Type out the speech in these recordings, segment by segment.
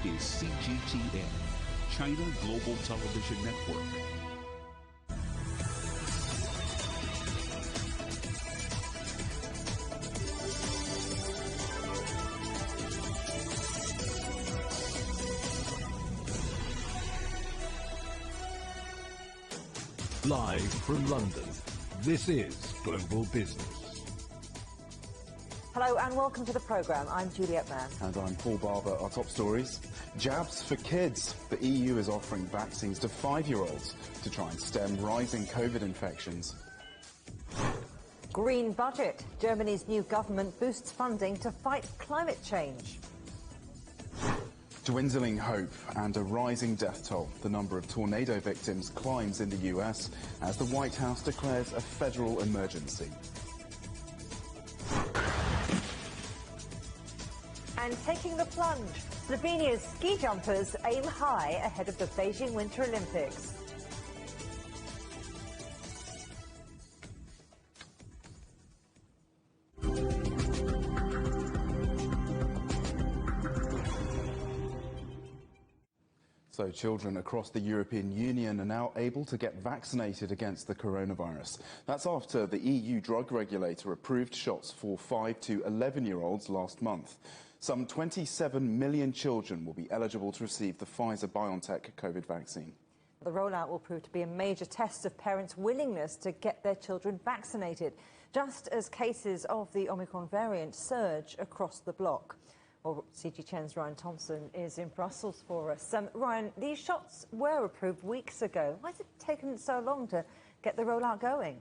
is CGTN, China Global Television Network. Live from London, this is Global Business. Hello and welcome to the programme. I'm Juliet Mann. And I'm Paul Barber. Our top stories. Jabs for kids. The EU is offering vaccines to 5-year-olds to try and stem rising COVID infections. Green budget. Germany's new government boosts funding to fight climate change. Dwindling hope and a rising death toll. The number of tornado victims climbs in the US as the White House declares a federal emergency. And taking the plunge, Slovenia's ski jumpers aim high ahead of the Beijing Winter Olympics. So children across the European Union are now able to get vaccinated against the coronavirus. That's after the EU drug regulator approved shots for 5 to 11-year-olds last month. Some 27 million children will be eligible to receive the Pfizer-BioNTech COVID vaccine. The rollout will prove to be a major test of parents' willingness to get their children vaccinated, just as cases of the Omicron variant surge across the bloc. Well, CGTN's Ryan Thompson is in Brussels for us. Ryan, these shots were approved weeks ago. Why has it taken so long to get the rollout going?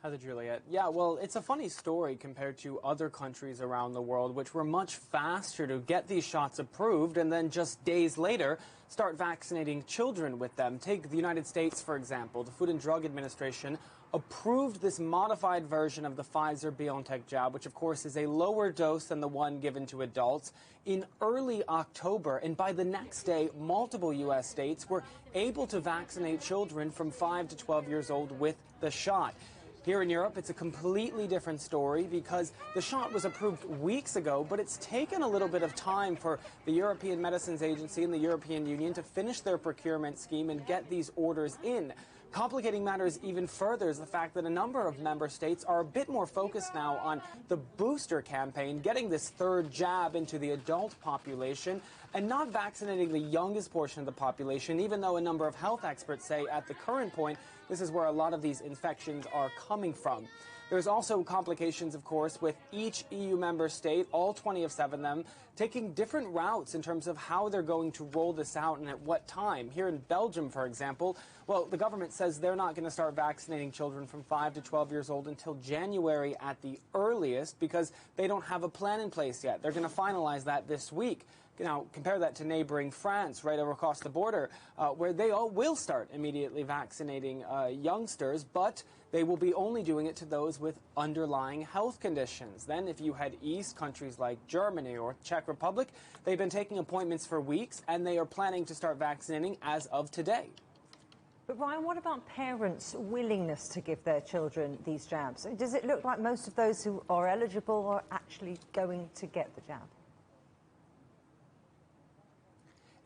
Heather, Juliet. Yeah, well, it's a funny story compared to other countries around the world, which were much faster to get these shots approved and then just days later start vaccinating children with them. Take the United States, for example. The Food and Drug Administration approved this modified version of the Pfizer-BioNTech jab, which of course is a lower dose than the one given to adults, in early October. And by the next day, multiple U.S. states were able to vaccinate children from 5 to 12 years old with the shot. Here in Europe, it's a completely different story because the shot was approved weeks ago, but it's taken a little bit of time for the European Medicines Agency and the European Union to finish their procurement scheme and get these orders in. Complicating matters even further is the fact that a number of member states are a bit more focused now on the booster campaign, getting this third jab into the adult population and not vaccinating the youngest portion of the population, even though a number of health experts say at the current point, this is where a lot of these infections are coming from. There's also complications, of course, with each EU member state, all 27 of them, taking different routes in terms of how they're going to roll this out and at what time. Here in Belgium, for example, well, the government says they're not going to start vaccinating children from 5 to 12 years old until January at the earliest because they don't have a plan in place yet. They're going to finalize that this week. Now, compare that to neighboring France, right over across the border, where they all will start immediately vaccinating youngsters, but they will be only doing it to those with underlying health conditions. Then if you head east, countries like Germany or Czech Republic, they've been taking appointments for weeks, and they are planning to start vaccinating as of today. But Ryan, what about parents' willingness to give their children these jabs? Does it look like most of those who are eligible are actually going to get the jab?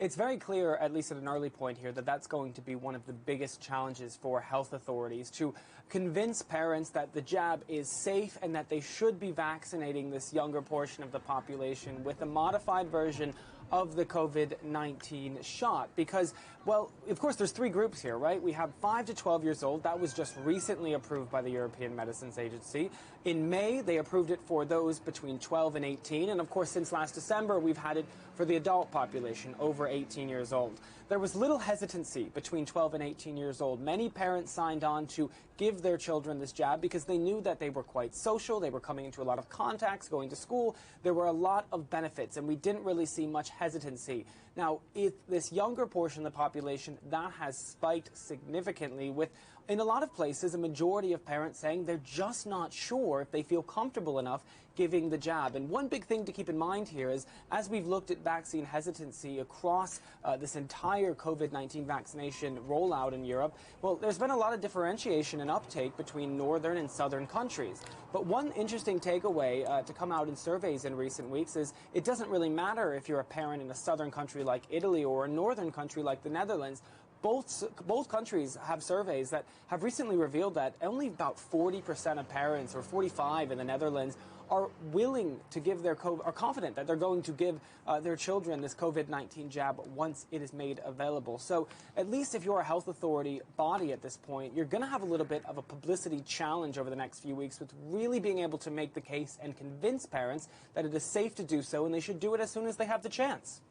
It's very clear, at least at an early point here, that that's going to be one of the biggest challenges for health authorities, to convince parents that the jab is safe and that they should be vaccinating this younger portion of the population with a modified version of the COVID-19 shot. Because, well, of course, there's 3 groups here, right? We have 5 to 12 years old. That was just recently approved by the European Medicines Agency. In May, they approved it for those between 12 and 18. And, of course, since last December, we've had it for the adult population over 18 years old. There was little hesitancy between 12 and 18 years old. Many parents signed on to give their children this jab because they knew that they were quite social. They were coming into a lot of contacts, going to school. There were a lot of benefits, and we didn't really see much hesitancy. Now, if this younger portion of the population, that has spiked significantly with in a lot of places, a majority of parents saying they're just not sure if they feel comfortable enough giving the jab. And one big thing to keep in mind here is, as we've looked at vaccine hesitancy across this entire COVID-19 vaccination rollout in Europe, well, there's been a lot of differentiation and uptake between northern and southern countries. But one interesting takeaway to come out in surveys in recent weeks is it doesn't really matter if you're a parent in a southern country like Italy or a northern country like the Netherlands. Both countries have surveys that have recently revealed that only about 40% of parents, or 45% in the Netherlands, are willing to give are confident that they're going to give their children this COVID-19 jab once it is made available. So at least if you're a health authority body at this point, you're going to have a little bit of a publicity challenge over the next few weeks with really being able to make the case and convince parents that it is safe to do so and they should do it as soon as they have the chance.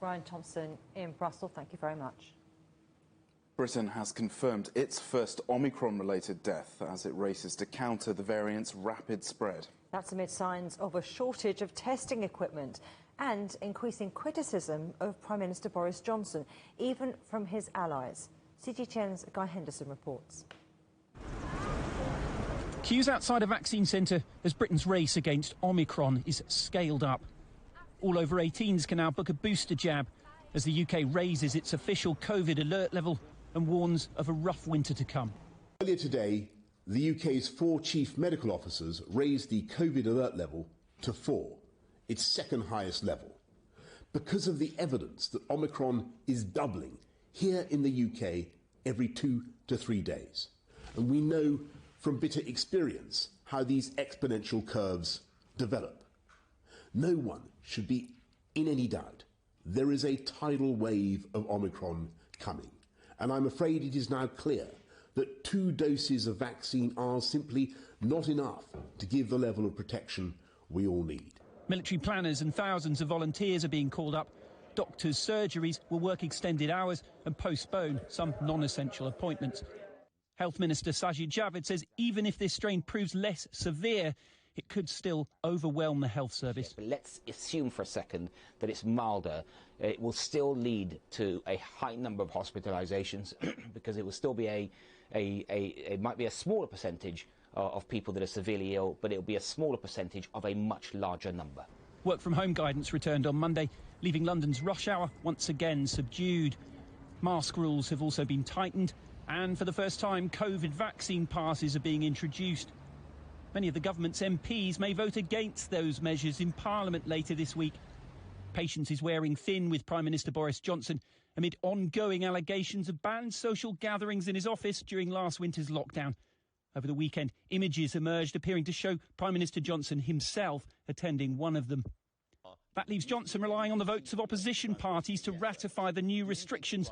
Brian Thompson in Brussels, thank you very much. Britain has confirmed its first Omicron-related death as it races to counter the variant's rapid spread. That's amid signs of a shortage of testing equipment and increasing criticism of Prime Minister Boris Johnson, even from his allies. CGTN's Guy Henderson reports. Queues outside a vaccine centre as Britain's race against Omicron is scaled up. All over 18s can now book a booster jab as the UK raises its official COVID alert level and warns of a rough winter to come. Earlier today, the UK's 4 chief medical officers raised the COVID alert level to 4, its second highest level, because of the evidence that Omicron is doubling here in the UK every 2 to 3 days. And we know from bitter experience how these exponential curves develop. No one should be in any doubt. There is a tidal wave of Omicron coming. And I'm afraid it is now clear that 2 doses of vaccine are simply not enough to give the level of protection we all need. Military planners and thousands of volunteers are being called up. Doctors' surgeries will work extended hours and postpone some non-essential appointments. Health Minister Sajid Javid says even if this strain proves less severe, it could still overwhelm the health service. But let's assume for a second that it's milder. It will still lead to a high number of hospitalizations because it will still be it might be a smaller percentage of people that are severely ill, but it will be a smaller percentage of a much larger number. Work from home guidance returned on Monday, leaving London's rush hour once again subdued. Mask rules have also been tightened, and for the first time, COVID vaccine passes are being introduced. Many of the government's MPs may vote against those measures in Parliament later this week. Patience is wearing thin with Prime Minister Boris Johnson amid ongoing allegations of banned social gatherings in his office during last winter's lockdown. Over the weekend, images emerged appearing to show Prime Minister Johnson himself attending one of them. That leaves Johnson relying on the votes of opposition parties to ratify the new restrictions.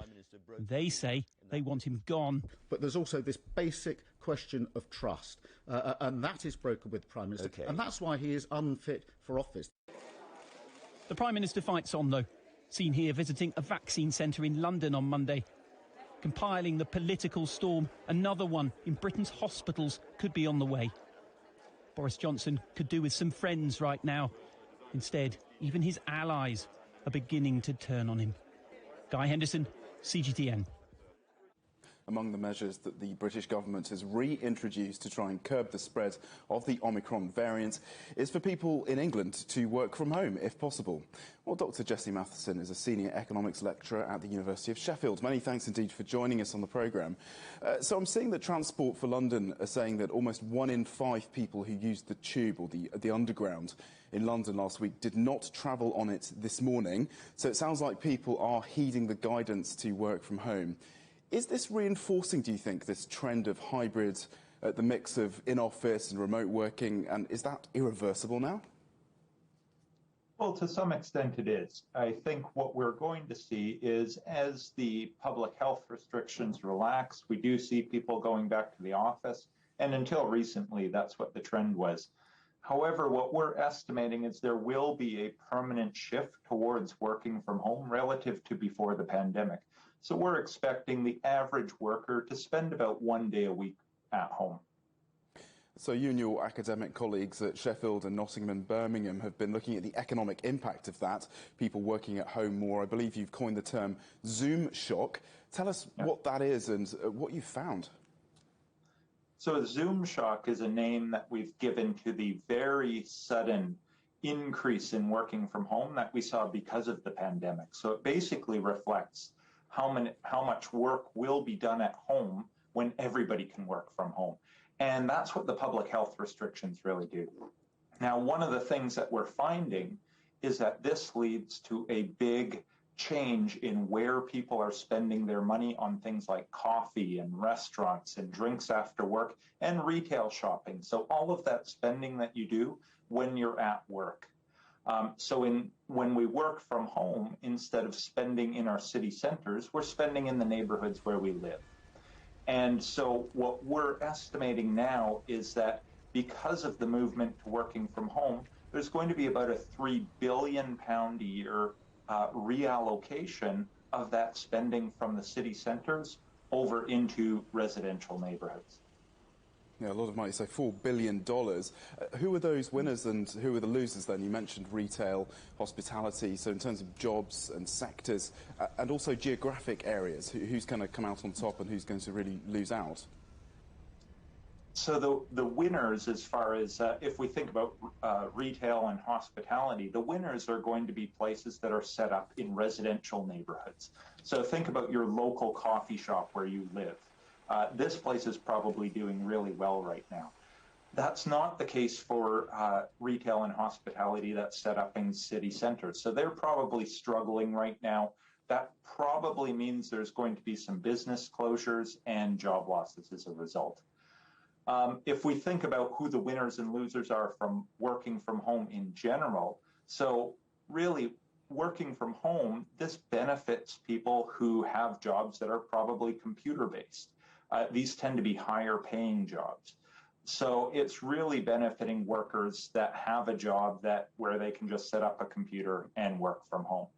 They say they want him gone. But there's also this basic question of trust, and that is broken with the Prime Minister, and that's why he is unfit for office. The Prime Minister fights on, though. Seen here visiting a vaccine centre in London on Monday. Compiling the political storm, another one in Britain's hospitals could be on the way. Boris Johnson could do with some friends right now. Instead, even his allies are beginning to turn on him. Guy Henderson, CGTN. Among the measures that the British government has reintroduced to try and curb the spread of the Omicron variant is for people in England to work from home, if possible. Well, Dr. Jessie Matheson is a senior economics lecturer at the University of Sheffield. Many thanks indeed for joining us on the programme. So I'm seeing that Transport for London are saying that almost 1 in 5 people who used the tube or the underground in London last week did not travel on it this morning. So it sounds like people are heeding the guidance to work from home. Is this reinforcing, do you think, this trend of hybrid, the mix of in-office and remote working, and is that irreversible now? Well, to some extent it is. I think what we're going to see is as the public health restrictions relax, we do see people going back to the office, and until recently, that's what the trend was. However, what we're estimating is there will be a permanent shift towards working from home relative to before the pandemic. So we're expecting the average worker to spend about 1 day a week at home. So you and your academic colleagues at Sheffield and Nottingham and Birmingham have been looking at the economic impact of that, people working at home more. I believe you've coined the term Zoom shock. Tell us what that is and what you found. So a Zoom shock is a name that we've given to the very sudden increase in working from home that we saw because of the pandemic. So it basically reflects how much work will be done at home when everybody can work from home. And that's what the public health restrictions really do. Now, one of the things that we're finding is that this leads to a big change in where people are spending their money on things like coffee and restaurants and drinks after work and retail shopping. So all of that spending that you do when you're at work. When we work from home, instead of spending in our city centers, we're spending in the neighborhoods where we live. And so what we're estimating now is that because of the movement to working from home, there's going to be about a £3 billion a year reallocation of that spending from the city centers over into residential neighborhoods. Yeah, a lot of money, so $4 billion. Who are those winners and who are the losers then? You mentioned retail, hospitality, so in terms of jobs and sectors, and also geographic areas, who's going to come out on top and who's going to really lose out? So the winners, as far as if we think about retail and hospitality, the winners are going to be places that are set up in residential neighborhoods. So think about your local coffee shop where you live. This place is probably doing really well right now. That's not the case for retail and hospitality that's set up in city centers. So they're probably struggling right now. That probably means there's going to be some business closures and job losses as a result. If we think about who the winners and losers are from working from home in general, so really working from home, this benefits people who have jobs that are probably computer-based. These tend to be higher paying jobs. So it's really benefiting workers that have a job where they can just set up a computer and work from home.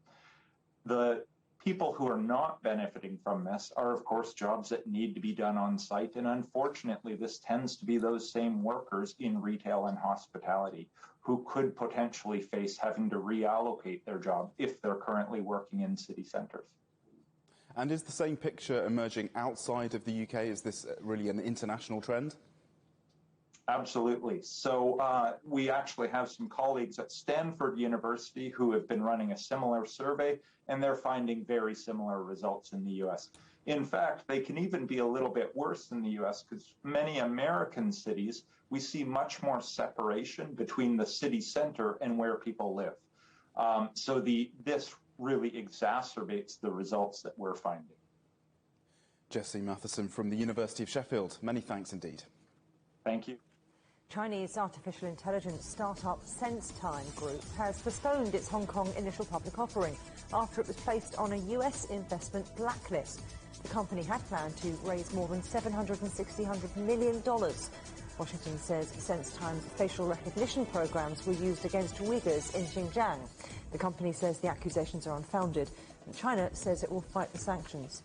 The people who are not benefiting from this are, of course, jobs that need to be done on site. And unfortunately, this tends to be those same workers in retail and hospitality who could potentially face having to reallocate their job if they're currently working in city centres. And is the same picture emerging outside of the UK? Is this really an international trend? Absolutely. So we actually have some colleagues at Stanford University who have been running a similar survey, and they're finding very similar results in the US. In fact, they can even be a little bit worse in the US because many American cities, we see much more separation between the city center and where people live. So this really exacerbates the results that we're finding. Jesse Matheson from the University of Sheffield. Many thanks indeed. Thank you. Chinese artificial intelligence startup SenseTime Group has postponed its Hong Kong initial public offering after it was placed on a US investment blacklist. The company had planned to raise more than $760 million. Washington says SenseTime's facial recognition programs were used against Uyghurs in Xinjiang. The company says the accusations are unfounded, and China says it will fight the sanctions.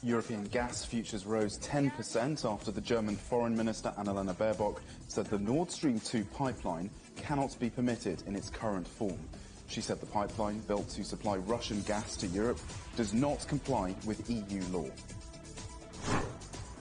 European gas futures rose 10% after the German Foreign Minister Annalena Baerbock said the Nord Stream 2 pipeline cannot be permitted in its current form. She said the pipeline, built to supply Russian gas to Europe, does not comply with EU law.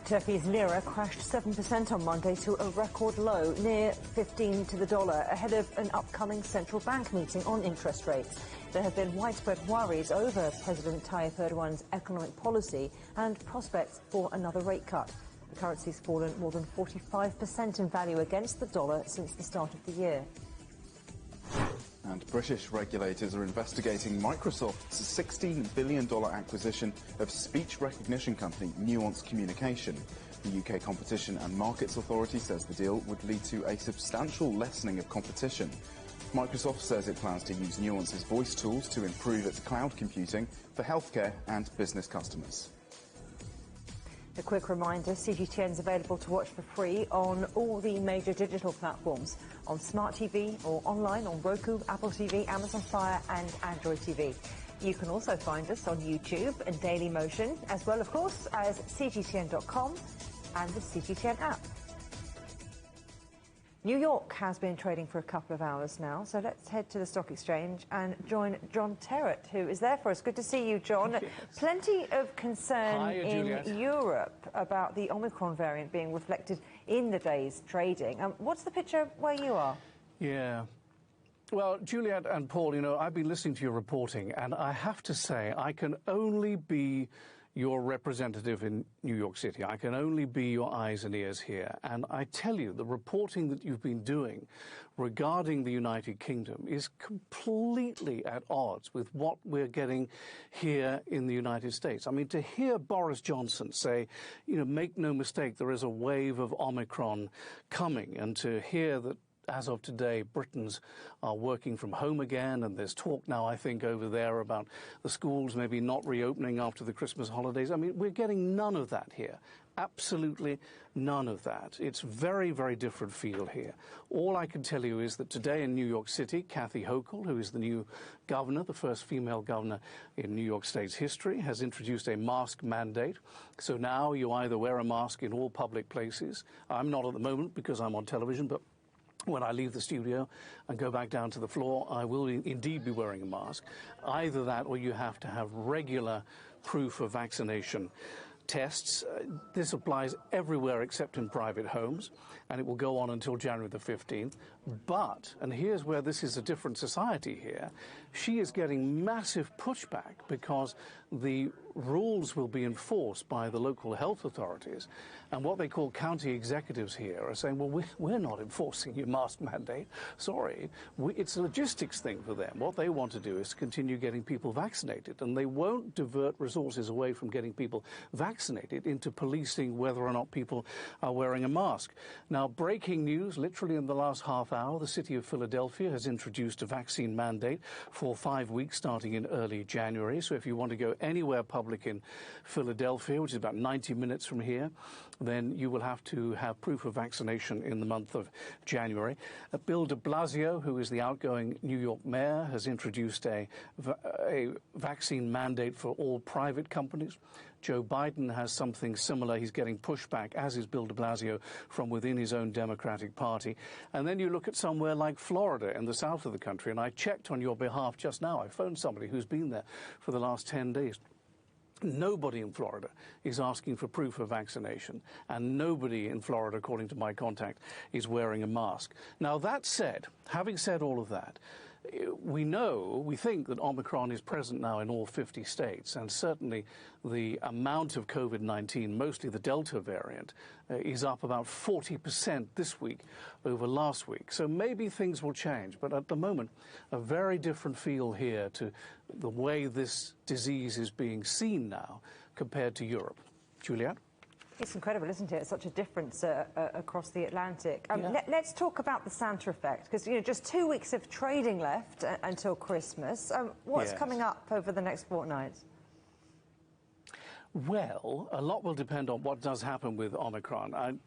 Turkey's lira crashed 7% on Monday to a record low, near 15 to the dollar, ahead of an upcoming central bank meeting on interest rates. There have been widespread worries over President Tayyip Erdogan's economic policy and prospects for another rate cut. The currency's fallen more than 45% in value against the dollar since the start of the year. And British regulators are investigating Microsoft's $16 billion acquisition of speech recognition company Nuance Communication. The UK Competition and Markets Authority says the deal would lead to a substantial lessening of competition. Microsoft says it plans to use Nuance's voice tools to improve its cloud computing for healthcare and business customers. A quick reminder, CGTN is available to watch for free on all the major digital platforms, on Smart TV or online on Roku, Apple TV, Amazon Fire and Android TV. You can also find us on YouTube and Daily Motion, as well, of course, as CGTN.com and the CGTN app. New York has been trading for a couple of hours now, so let's head to the stock exchange and join John Terrett, who is there for us. Good to see you, John. Yes. Plenty of concern in Europe about the Omicron variant being reflected in the day's trading. What's the picture where you are? Yeah. Well, Juliet and Paul, you know, I've been listening to your reporting, and I have to say I can only be your representative in New York City. I can only be your eyes and ears here. And I tell you, the reporting that you've been doing regarding the United Kingdom is completely at odds with what we're getting here in the United States. I mean, to hear Boris Johnson say, you know, make no mistake, there is a wave of Omicron coming, and to hear that as of today, Britons are working from home again, and there's talk now, I think, over there about the schools maybe not reopening after the Christmas holidays. I mean, we're getting none of that here. Absolutely none of that. It's very, very different feel here. All I can tell you is that today in New York City, Kathy Hochul, who is the new governor, the first female governor in New York State's history, has introduced a mask mandate. So now you either wear a mask in all public places. I'm not at the moment because I'm on television, but when I leave the studio and go back down to the floor, I will indeed be wearing a mask. Either that or you have to have regular proof of vaccination tests. This applies everywhere except in private homes, and it will go on until January the 15th. But, and here's where this is a different society here, she is getting massive pushback because the rules will be enforced by the local health authorities, and what they call county executives here are saying, well, we're not enforcing your mask mandate. Sorry. It's a logistics thing for them. What they want to do is to continue getting people vaccinated, and they won't divert resources away from getting people vaccinated into policing whether or not people are wearing a mask. Now, breaking news, literally in the last half hour, the city of Philadelphia has introduced a vaccine mandate for 5 weeks starting in early January. So if you want to go anywhere public in Philadelphia, which is about 90 minutes from here, then you will have to have proof of vaccination in the month of January. Bill de Blasio, who is the outgoing New York mayor, has introduced a vaccine mandate for all private companies. Joe Biden has something similar. He's getting pushback, as is Bill de Blasio, from within his own Democratic Party. And then you look at somewhere like Florida in the south of the country, and I checked on your behalf just now. I phoned somebody who's been there for the last 10 days. Nobody in Florida is asking for proof of vaccination, and nobody in Florida, according to my contact, is wearing a mask. Now, that said, having said all of that, we think that Omicron is present now in all 50 states, and certainly the amount of COVID-19, mostly the Delta variant, is up about 40% this week over last week. So maybe things will change, but at the moment, a very different feel here to the way this disease is being seen now compared to Europe. Juliet? It's incredible, isn't it? It's such a difference across the Atlantic. Let's talk about the Santa effect, because, you know, just 2 weeks of trading left until Christmas. What's coming up over the next fortnight? Well, a lot will depend on what does happen with Omicron.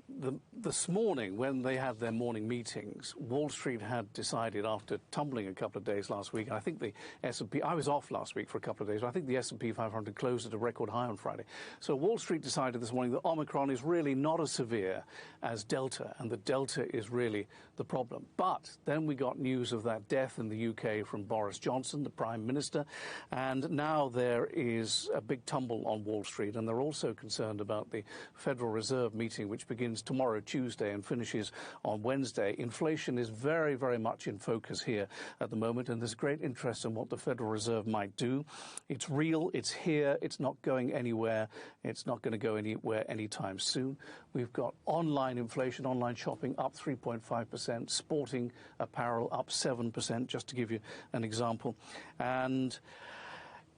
This morning, when they had their morning meetings, Wall Street had decided, after tumbling a couple of days last week, and I think the S&P, I was off last week for a couple of days, but I think the S&P 500 closed at a record high on Friday. So Wall Street decided this morning that Omicron is really not as severe as Delta, and that Delta is really the problem. But then we got news of that death in the UK from Boris Johnson, the Prime Minister, and now there is a big tumble on Wall Street, and they're also concerned about the Federal Reserve meeting, which begins tomorrow, Tuesday, and finishes on Wednesday. Inflation is very, very much in focus here at the moment, and there's great interest in what the Federal Reserve might do. It's real, it's here, it's not going anywhere, it's not going to go anywhere anytime soon. We've got online inflation, online shopping up 3.5%, sporting apparel up 7%, just to give you an example. And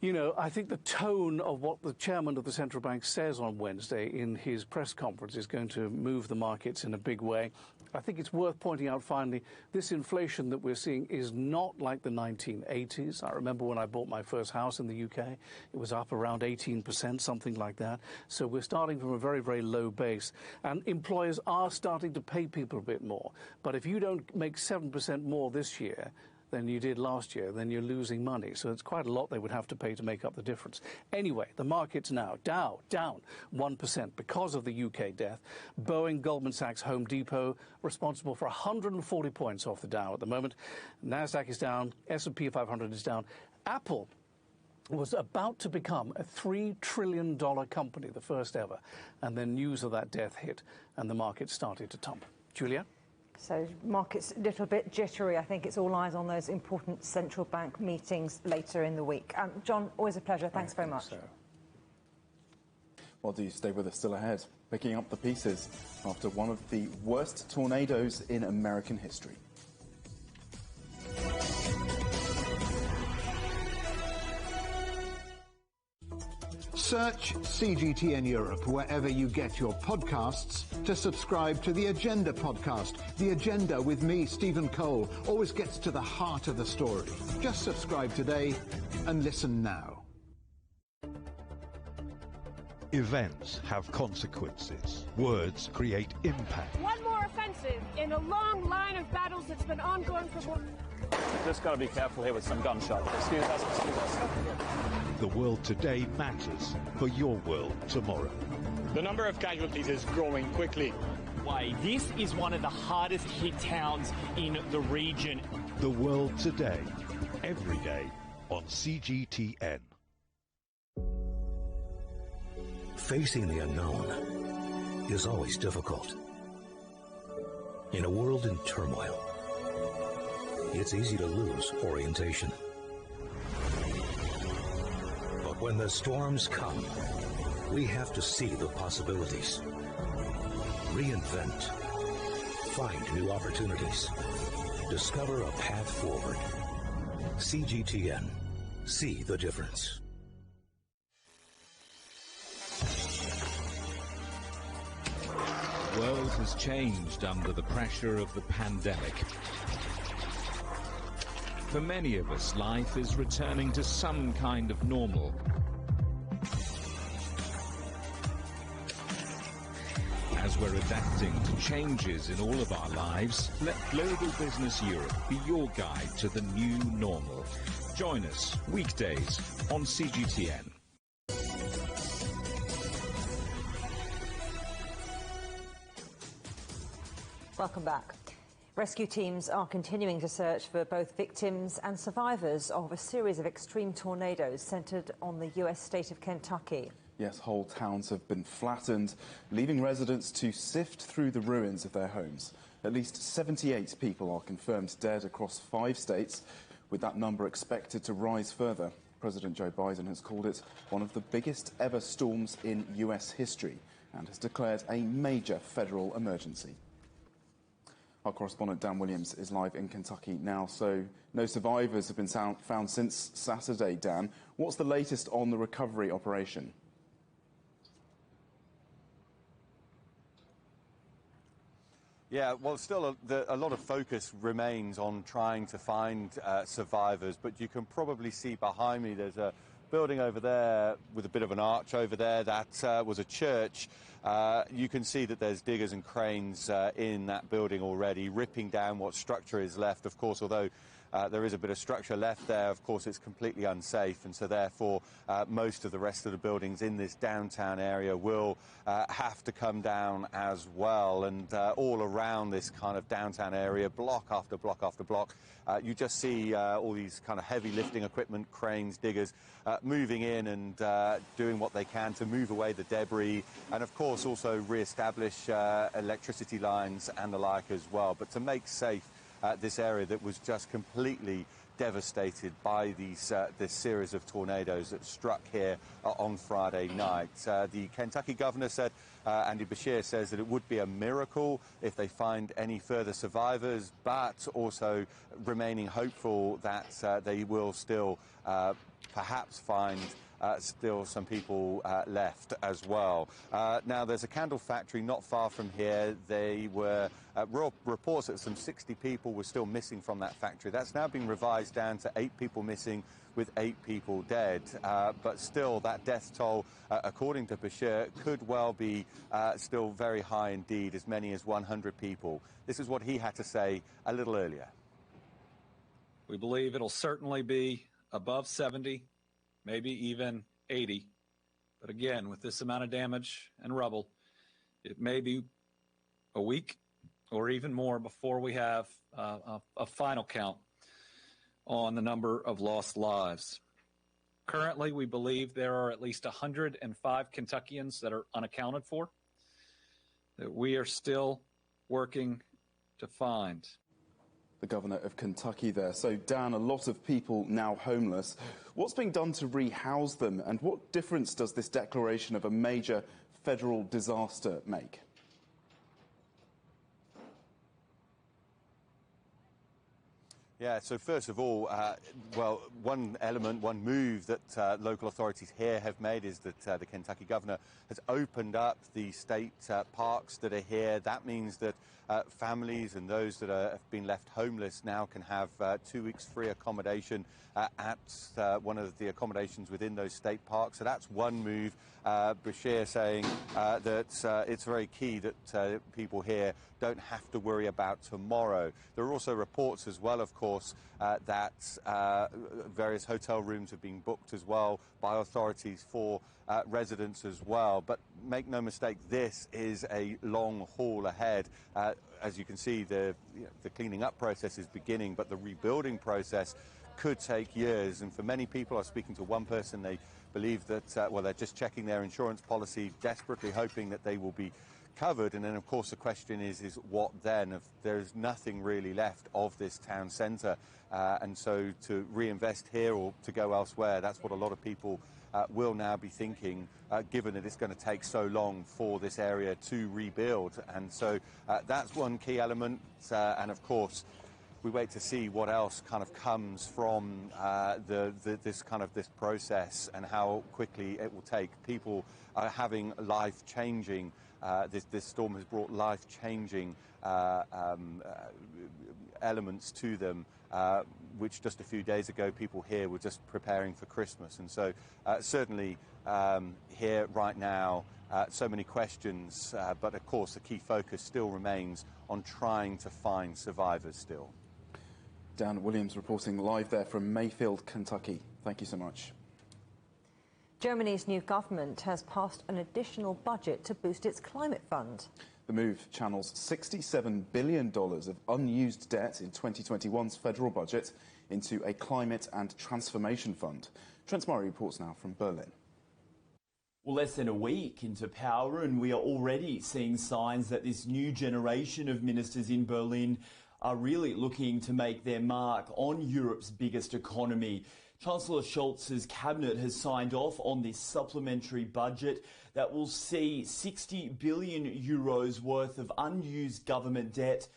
you know, I think the tone of what the chairman of the central bank says on Wednesday in his press conference is going to move the markets in a big way. I think it's worth pointing out, finally, this inflation that we're seeing is not like the 1980s. I remember when I bought my first house in the UK, it was up around 18%, something like that. So we're starting from a very, very low base. And employers are starting to pay people a bit more. But if you don't make 7% more this year than you did last year, then you're losing money. So it's quite a lot they would have to pay to make up the difference. Anyway, the market's now Dow down 1% because of the UK death. Boeing, Goldman Sachs, Home Depot responsible for 140 points off the Dow at the moment. Nasdaq is down, S&P 500 is down. Apple was about to become a $3 trillion company, the first ever, and then news of that death hit, and the market started to tumble. Julia? So market's a little bit jittery. I think it's all eyes on those important central bank meetings later in the week. John, always a pleasure. Thanks very much. Well, do stay with us still ahead, picking up the pieces after one of the worst tornadoes in American history. Search CGTN Europe wherever you get your podcasts to subscribe to the Agenda podcast. The Agenda with me, Stephen Cole, always gets to the heart of the story. Just subscribe today and listen now. Events have consequences. Words create impact. One more offensive in a long line of battles that's been ongoing for more... Just got to be careful here with some gunshots. Excuse us, excuse us. The world today matters for your world tomorrow. The number of casualties is growing quickly. Why, this is one of the hardest hit towns in the region. The world today, every day on CGTN. Facing the unknown is always difficult. In a world in turmoil, it's easy to lose orientation. But when the storms come, we have to see the possibilities. Reinvent. Find new opportunities. Discover a path forward. CGTN. See the difference. The world has changed under the pressure of the pandemic. For many of us, life is returning to some kind of normal. As we're adapting to changes in all of our lives, let Global Business Europe be your guide to the new normal. Join us weekdays on CGTN. Welcome back. Rescue teams are continuing to search for both victims and survivors of a series of extreme tornadoes centered on the U.S. state of Kentucky. Yes, whole towns have been flattened, leaving residents to sift through the ruins of their homes. At least 78 people are confirmed dead across 5 states, with that number expected to rise further. President Joe Biden has called it one of the biggest ever storms in U.S. history and has declared a major federal emergency. Our correspondent Dan Williams is live in Kentucky now, so no survivors have been found since Saturday. Dan, what's the latest on the recovery operation? Yeah, well, still a lot of focus remains on trying to find survivors, but you can probably see behind me there's a building over there with a bit of an arch over there. That was a church. You can see that there's diggers and cranes in that building already, ripping down what structure is left. Of course, although there is a bit of structure left there, of course, it's completely unsafe, and so therefore most of the rest of the buildings in this downtown area will have to come down as well. And all around this kind of downtown area, block after block after block, you just see all these kind of heavy lifting equipment, cranes, diggers, moving in and doing what they can to move away the debris, and of course also re-establish electricity lines and the like as well, but to make safe this area that was just completely devastated by this series of tornadoes that struck here on Friday night. The Kentucky governor said, Andy Beshear says, that it would be a miracle if they find any further survivors, but also remaining hopeful that they will still perhaps find still some people left as well. Now, there's a candle factory not far from here. They were reports that some 60 people were still missing from that factory. That's now been revised down to 8 people missing with 8 people dead. But still, that death toll, according to Beshear, could well be still very high indeed, as many as 100 people. This is what he had to say a little earlier. We believe it'll certainly be above 70, maybe even 80. But again, with this amount of damage and rubble, it may be a week or even more before we have a final count on the number of lost lives. Currently, we believe there are at least 105 Kentuckians that are unaccounted for, that we are still working to find. The governor of Kentucky there. So, Dan, a lot of people now homeless. What's being done to rehouse them, and what difference does this declaration of a major federal disaster make? Yeah, so first of all, well, one element, one move that local authorities here have made is that the Kentucky governor has opened up the state parks that are here. That means that families and those that have been left homeless now can have 2 weeks free accommodation at one of the accommodations within those state parks. So that's one move. Bashir saying that it's very key that people here don't have to worry about tomorrow. There are also reports as well, of course, that various hotel rooms have been booked as well by authorities for residents as well. But make no mistake, this is a long haul ahead. As you can see, the cleaning up process is beginning, but the rebuilding process could take years. And for many people, I was speaking to one person, they believe that, well, they're just checking their insurance policy, desperately hoping that they will be covered. And then, of course, the question is what then? If there's nothing really left of this town centre, and so to reinvest here or to go elsewhere, that's what a lot of people will now be thinking, given that it's going to take so long for this area to rebuild. And so that's one key element. And of course, we wait to see what else kind of comes from this process and how quickly it will take. People are having life-changing. This storm has brought life-changing elements to them, which just a few days ago people here were just preparing for Christmas. And so certainly here right now, so many questions, but of course the key focus still remains on trying to find survivors still. Dan Williams reporting live there from Mayfield, Kentucky. Thank you so much. Germany's new government has passed an additional budget to boost its climate fund. The move channels $67 billion of unused debt in 2021's federal budget into a climate and transformation fund. Trent Murray reports now from Berlin. Well, less than a week into power, and we are already seeing signs that this new generation of ministers in Berlin are really looking to make their mark on Europe's biggest economy. Chancellor Scholz's cabinet has signed off on this supplementary budget that will see 60 billion euros worth of unused government debt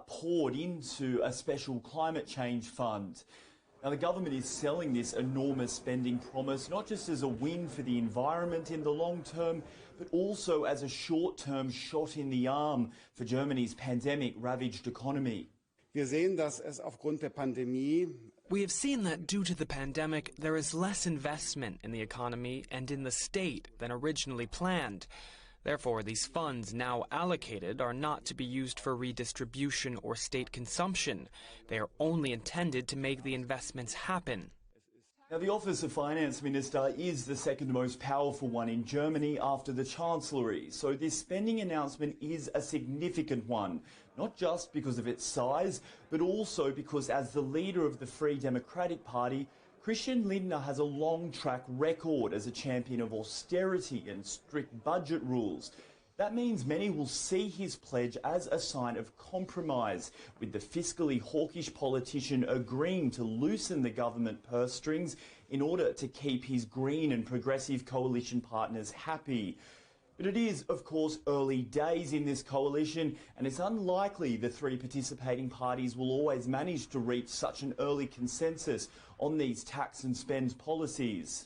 poured into a special climate change fund. Now, the government is selling this enormous spending promise not just as a win for the environment in the long term, but also as a short-term shot in the arm for Germany's pandemic-ravaged economy. Wir sehen, dass es aufgrund der Pandemie We have seen that due to the pandemic, there is less investment in the economy and in the state than originally planned. Therefore, these funds now allocated are not to be used for redistribution or state consumption. They are only intended to make the investments happen. Now, the Office of Finance Minister is the second most powerful one in Germany after the Chancellery, so this spending announcement is a significant one, not just because of its size, but also because as the leader of the Free Democratic Party, Christian Lindner has a long track record as a champion of austerity and strict budget rules. That means many will see his pledge as a sign of compromise, with the fiscally hawkish politician agreeing to loosen the government purse strings in order to keep his Green and progressive coalition partners happy. But it is, of course, early days in this coalition, and it's unlikely the three participating parties will always manage to reach such an early consensus on these tax and spend policies.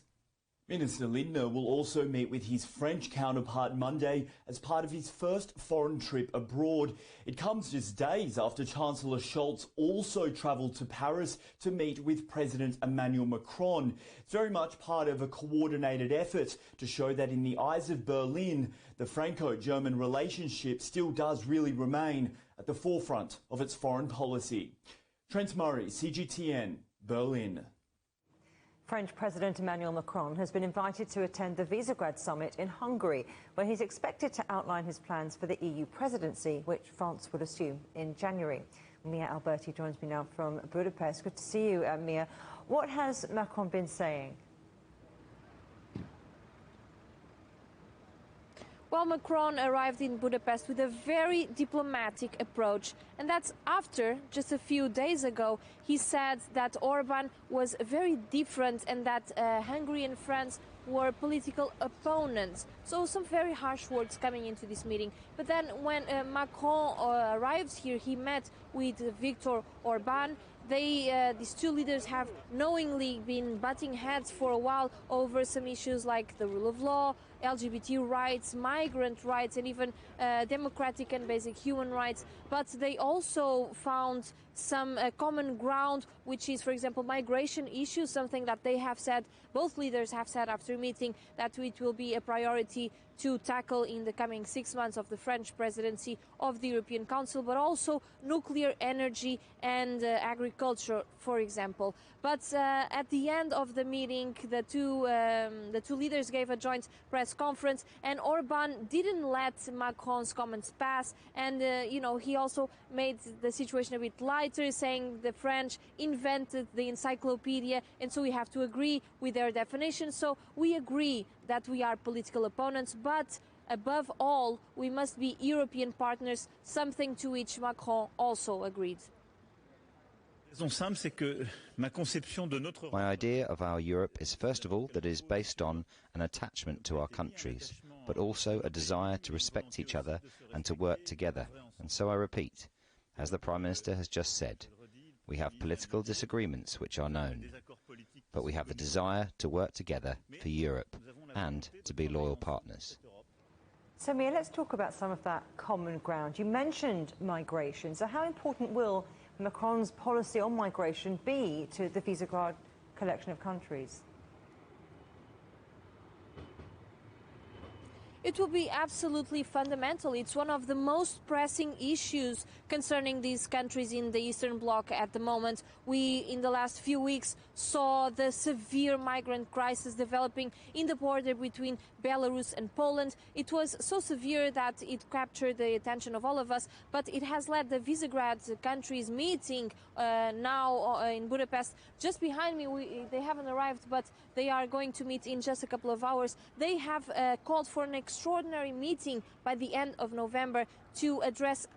Minister Lindner will also meet with his French counterpart Monday as part of his first foreign trip abroad. It comes just days after Chancellor Scholz also travelled to Paris to meet with President Emmanuel Macron. It's very much part of a coordinated effort to show that in the eyes of Berlin, the Franco-German relationship still does really remain at the forefront of its foreign policy. Trent Murray, CGTN, Berlin. French President Emmanuel Macron has been invited to attend the Visegrad summit in Hungary, where he's expected to outline his plans for the EU presidency, which France would assume in January. Mia Alberti joins me now from Budapest. Good to see you, Mia. What has Macron been saying? Well, Macron arrived in Budapest with a very diplomatic approach, and that's after, just a few days ago, he said that Orban was very different and that Hungary and France were political opponents. So some very harsh words coming into this meeting. But then when Macron arrived here, he met with Viktor Orban. These two leaders have knowingly been butting heads for a while over some issues like the rule of law, LGBT rights, migrant rights, and even democratic and basic human rights. But they also found some common ground, which is, for example, migration issues, something that they have said, both leaders have said after meeting, that it will be a priority to tackle in the coming 6 months of the French presidency of the European Council, but also nuclear energy and agriculture, for example. But at the end of the meeting, the two leaders gave a joint press conference, and Orban didn't let Macron's comments pass. And, he also made the situation a bit lighter, saying the French invented the encyclopedia, and so we have to agree with their definition. So we agree that we are political opponents, but above all, we must be European partners, something to which Macron also agreed. My idea of our Europe is, first of all, that it is based on an attachment to our countries, but also a desire to respect each other and to work together. And so I repeat, as the Prime Minister has just said, we have political disagreements which are known, but we have the desire to work together for Europe and to be loyal partners. So, Mia, let's talk about some of that common ground. You mentioned migration. So how important will Macron's policy on migration be to the Visegrad collection of countries? It will be absolutely fundamental. It's one of the most pressing issues concerning these countries in the Eastern Bloc at the moment. We, in the last few weeks, saw the severe migrant crisis developing in the border between Belarus and Poland. It was so severe that it captured the attention of all of us, but it has led the Visegrad countries meeting now in Budapest. Just behind me, they haven't arrived, but they are going to meet in just a couple of hours. They have called for an extraordinary meeting by the end of November to address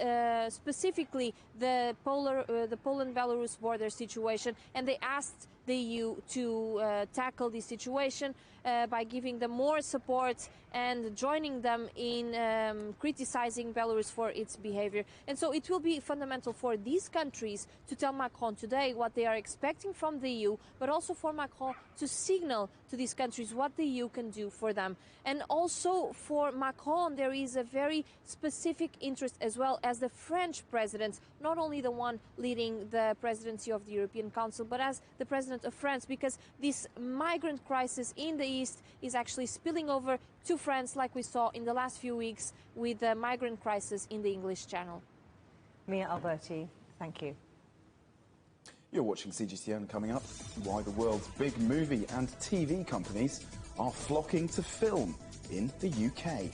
specifically the Poland-Belarus border situation, and they asked the EU to tackle this situation by giving them more support and joining them in criticizing Belarus for its behavior. And so it will be fundamental for these countries to tell Macron today what they are expecting from the EU, but also for Macron to signal to these countries what the EU can do for them. And also for Macron, there is a very specific interest as well as the French president, not only the one leading the presidency of the European Council, but as the president of France, because this migrant crisis in the East is actually spilling over to France, like we saw in the last few weeks with the migrant crisis in the English Channel. Mia Alberti, thank you. You're watching CGTN. Coming up, why the world's big movie and TV companies are flocking to film in the UK.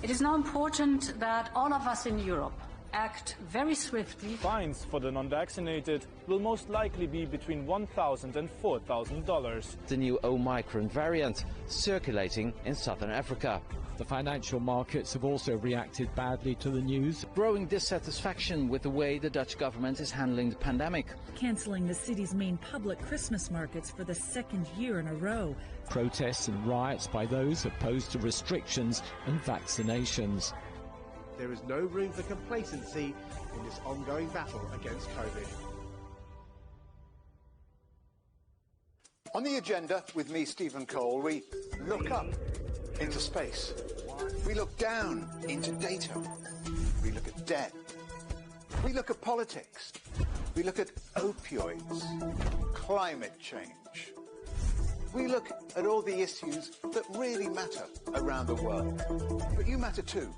It is now important that all of us in Europe act very swiftly. Fines for the non-vaccinated will most likely be between $1,000 and $4,000. The new Omicron variant circulating in southern Africa. The financial markets have also reacted badly to the news. Growing dissatisfaction with the way the Dutch government is handling the pandemic. Cancelling the city's main public Christmas markets for the second year in a row. Protests and riots by those opposed to restrictions and vaccinations. There is no room for complacency in this ongoing battle against COVID. On the agenda with me, Stephen Cole, we look up into space. We look down into data. We look at debt. We look at politics. We look at opioids, climate change. We look at all the issues that really matter around the world. But you matter too.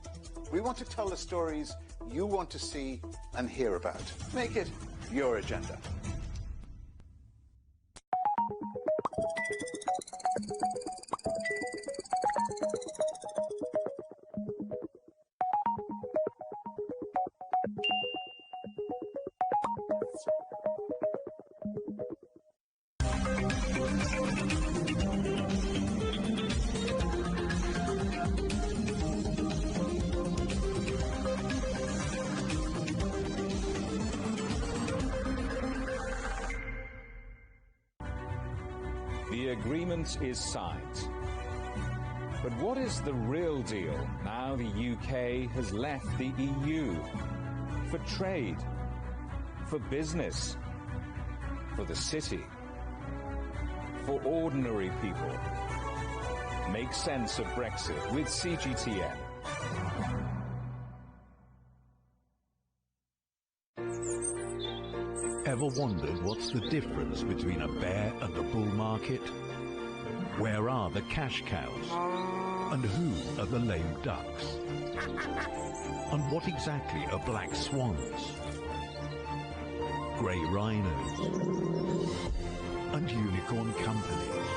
We want to tell the stories you want to see and hear about. Make it your agenda. The agreement is signed. But what is the real deal now the UK has left the EU? For trade, for business, for the city, for ordinary people. Make sense of Brexit with CGTN. Ever wondered what's the difference between a bear and a bull market? Where are the cash cows? And who are the lame ducks? And what exactly are black swans? Grey rhinos? And unicorn companies?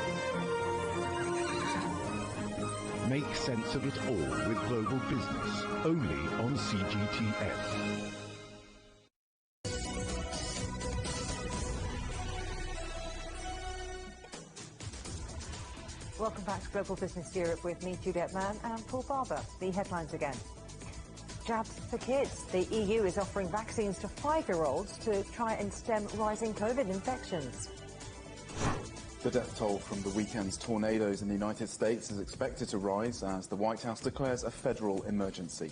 Make sense of it all with Global Business, only on CGTN. Welcome back to Global Business Europe with me, Juliette Mann, and Paul Barber. The headlines again. Jabs for kids. The EU is offering vaccines to 5-year-olds to try and stem rising COVID infections. The death toll from the weekend's tornadoes in the United States is expected to rise as the White House declares a federal emergency.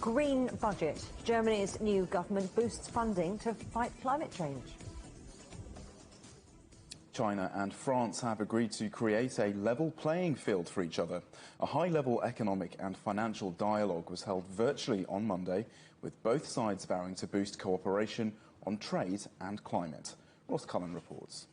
Green budget. Germany's new government boosts funding to fight climate change. China and France have agreed to create a level playing field for each other. A high-level economic and financial dialogue was held virtually on Monday, with both sides vowing to boost cooperation on trade and climate. Ross Cullen reports.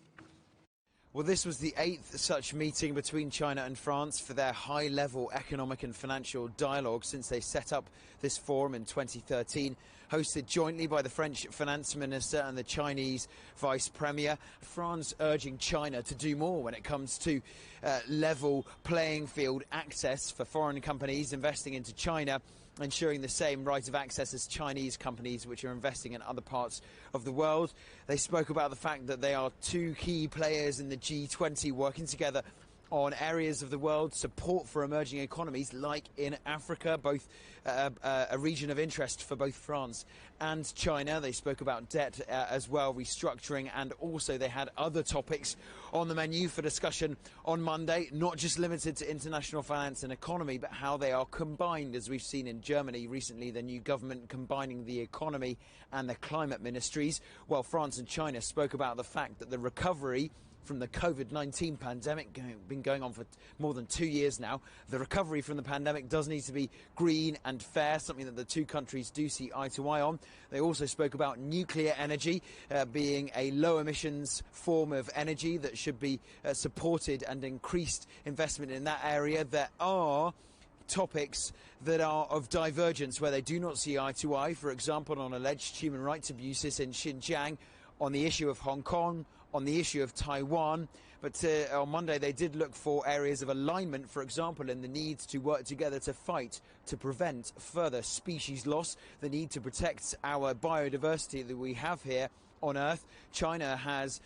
Well, this was the 8th such meeting between China and France for their high-level economic and financial dialogue since they set up this forum in 2013, hosted jointly by the French finance minister and the Chinese vice premier. France urging China to do more when it comes to level playing field access for foreign companies investing into China, ensuring the same right of access as Chinese companies which are investing in other parts of the world. They spoke about the fact that they are two key players in the G20 working together on areas of the world, support for emerging economies like in Africa, both a region of interest for both France and China. They spoke about debt as well, restructuring, and also they had other topics on the menu for discussion on Monday, not just limited to international finance and economy, but how they are combined, as we've seen in Germany recently, the new government combining the economy and the climate ministries. Well, France and China spoke about the fact that the recovery from the COVID-19 pandemic, been going on for more than 2 years now. The recovery from the pandemic does need to be green and fair, something that the two countries do see eye to eye on. They also spoke about nuclear energy being a low emissions form of energy that should be supported, and increased investment in that area. There are topics that are of divergence where they do not see eye to eye, for example on alleged human rights abuses in Xinjiang, on the issue of Hong Kong, on the issue of Taiwan. But on Monday they did look for areas of alignment, for example in the need to work together to fight to prevent further species loss, the need to protect our biodiversity that we have here on Earth. China has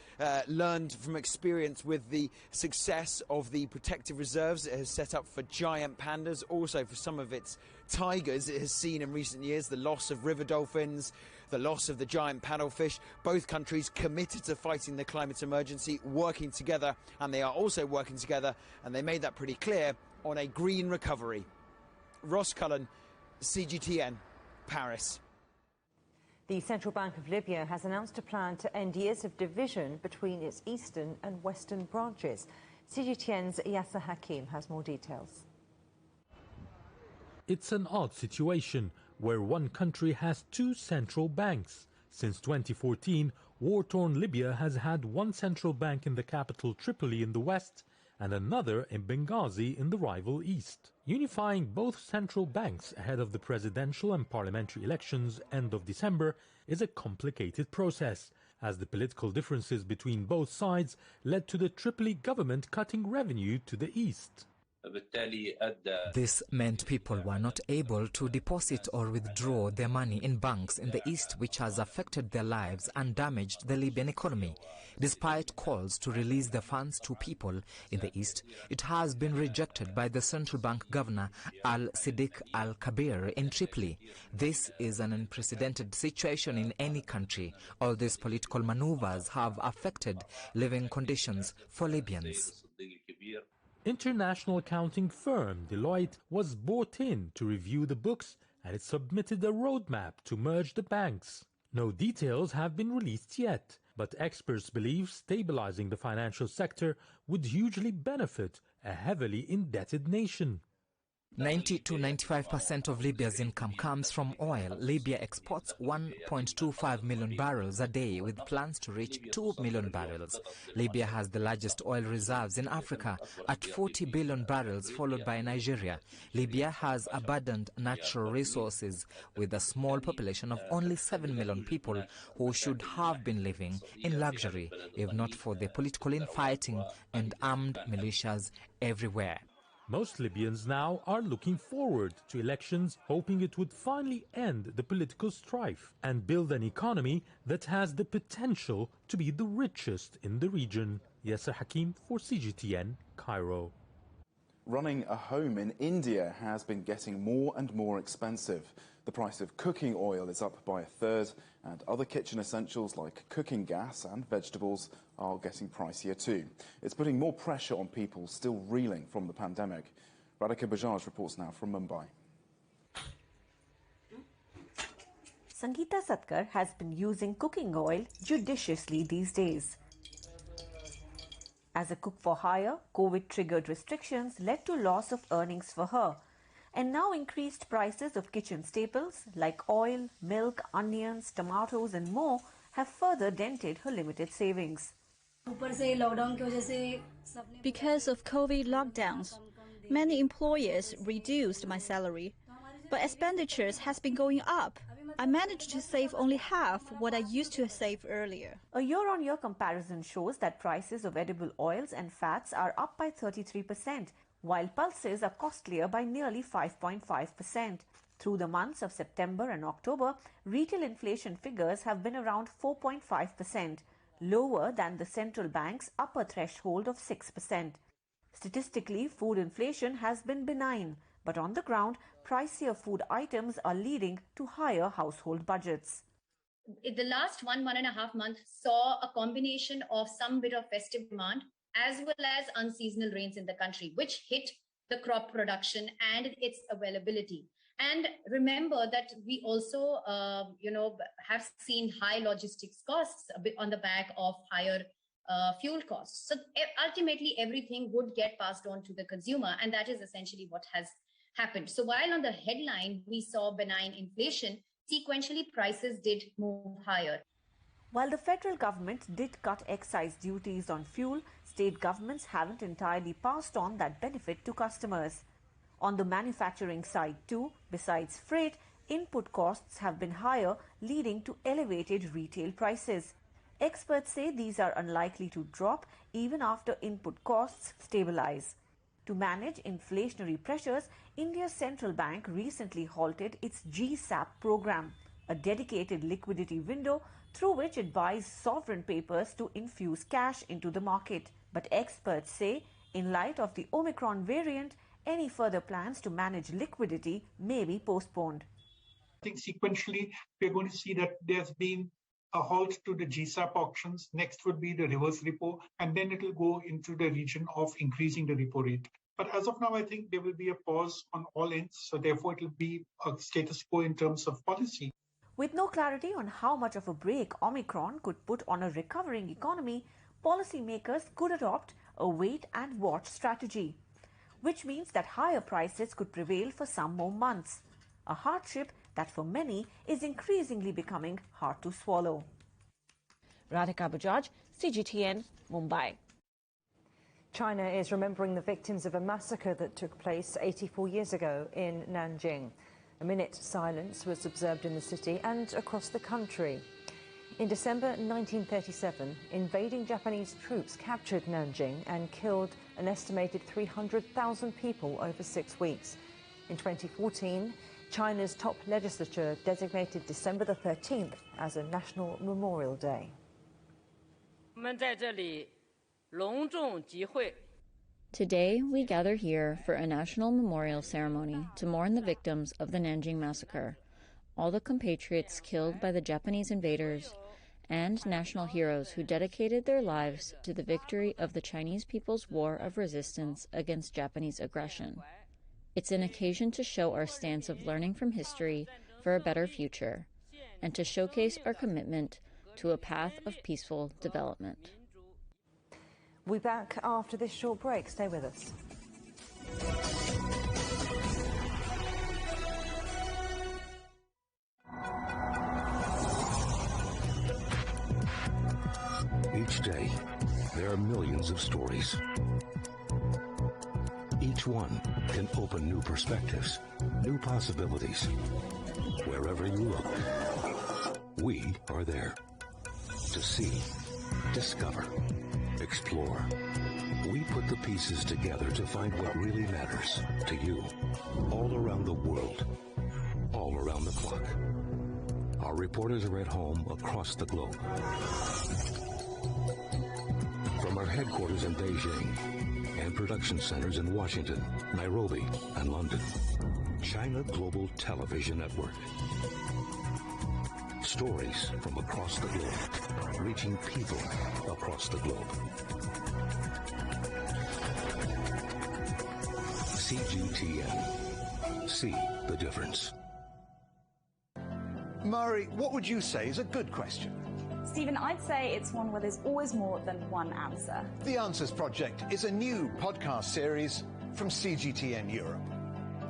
learned from experience with the success of the protective reserves it has set up for giant pandas, also for some of its tigers. It has seen in recent years the loss of river dolphins, the loss of the giant paddlefish. Both countries committed to fighting the climate emergency, working together, and they are also working together, and they made that pretty clear, on a green recovery. Ross Cullen, CGTN, Paris. The Central Bank of Libya has announced a plan to end years of division between its eastern and western branches. CGTN's Yasser Hakim has more details. It's an odd situation where one country has two central banks. Since 2014, war-torn Libya has had one central bank in the capital Tripoli in the west and another in Benghazi in the rival east. Unifying both central banks ahead of the presidential and parliamentary elections end of December is a complicated process, as the political differences between both sides led to the Tripoli government cutting revenue to the east. This meant people were not able to deposit or withdraw their money in banks in the east, which has affected their lives and damaged the Libyan economy. Despite calls to release the funds to people in the east, it has been rejected by the central bank governor Al-Siddiq Al-Kabir in Tripoli. This is an unprecedented situation in any country. All these political maneuvers have affected living conditions for Libyans. International accounting firm Deloitte was brought in to review the books, and it submitted a roadmap to merge the banks. No details have been released yet, but experts believe stabilizing the financial sector would hugely benefit a heavily indebted nation. 90 to 95% of Libya's income comes from oil. Libya exports 1.25 million barrels a day, with plans to reach 2 million barrels. Libya has the largest oil reserves in Africa at 40 billion barrels, followed by Nigeria. Libya has abundant natural resources, with a small population of only 7 million people who should have been living in luxury, if not for the political infighting and armed militias everywhere. Most Libyans now are looking forward to elections, hoping it would finally end the political strife and build an economy that has the potential to be the richest in the region. Yasser Hakim for CGTN, Cairo. Running a home in India has been getting more and more expensive. The price of cooking oil is up by a third, and other kitchen essentials like cooking gas and vegetables are getting pricier too. It's putting more pressure on people still reeling from the pandemic. Radhika Bajaj reports now from Mumbai. Sangeeta Satkar has been using cooking oil judiciously these days. As a cook for hire, COVID-triggered restrictions led to loss of earnings for her. And now increased prices of kitchen staples like oil, milk, onions, tomatoes and more have further dented her limited savings. Because of COVID lockdowns, many employers reduced my salary, but expenditures has been going up. I managed to save only half what I used to save earlier. A year-on-year comparison shows that prices of edible oils and fats are up by 33%, while pulses are costlier by nearly 5.5%. Through the months of September and October, retail inflation figures have been around 4.5%, lower than the central bank's upper threshold of 6%. Statistically, food inflation has been benign, but on the ground, pricier food items are leading to higher household budgets. The last 1.5 months saw a combination of some bit of festive demand as well as unseasonal rains in the country, which hit the crop production and its availability. And remember that we also, have seen high logistics costs a bit on the back of higher fuel costs. So ultimately, everything would get passed on to the consumer, and that is essentially what has happened. So while on the headline, we saw benign inflation, sequentially prices did move higher. While the federal government did cut excise duties on fuel, state governments haven't entirely passed on that benefit to customers. On the manufacturing side too, besides freight, input costs have been higher, leading to elevated retail prices. Experts say these are unlikely to drop even after input costs stabilize. To manage inflationary pressures, India's central bank recently halted its GSAP program, a dedicated liquidity window through which it buys sovereign papers to infuse cash into the market. But experts say, in light of the Omicron variant, any further plans to manage liquidity may be postponed. I think sequentially, we're going to see that there's been a halt to the GSAP auctions. Next would be the reverse repo, and then it will go into the region of increasing the repo rate. But as of now, I think there will be a pause on all ends. So therefore, it will be a status quo in terms of policy. With no clarity on how much of a break Omicron could put on a recovering economy, policymakers could adopt a wait-and-watch strategy, which means that higher prices could prevail for some more months, a hardship that for many is increasingly becoming hard to swallow. Radhika Bajaj, CGTN, Mumbai. China is remembering the victims of a massacre that took place 84 years ago in Nanjing. A minute's silence was observed in the city and across the country. In December 1937, invading Japanese troops captured Nanjing and killed an estimated 300,000 people over 6 weeks. In 2014, China's top legislature designated December the 13th as a National Memorial Day. Today, we gather here for a national memorial ceremony to mourn the victims of the Nanjing massacre, all the compatriots killed by the Japanese invaders, and national heroes who dedicated their lives to the victory of the Chinese people's war of resistance against Japanese aggression. It's an occasion to show our stance of learning from history for a better future, and to showcase our commitment to a path of peaceful development. We'll be back after this short break. Stay with us. Each day, there are millions of stories. Each one can open new perspectives, new possibilities. Wherever you look, we are there to see, discover, explore. We put the pieces together to find what really matters to you, all around the world, all around the clock. Our reporters are at home across the globe. From our headquarters in Beijing and production centers in Washington, Nairobi, and London, China Global Television Network. Stories from across the globe, reaching people across the globe. CGTN. See the difference. Mari, what would you say is a good question? Stephen, I'd say it's one where there's always more than one answer. The Answers Project is a new podcast series from CGTN Europe.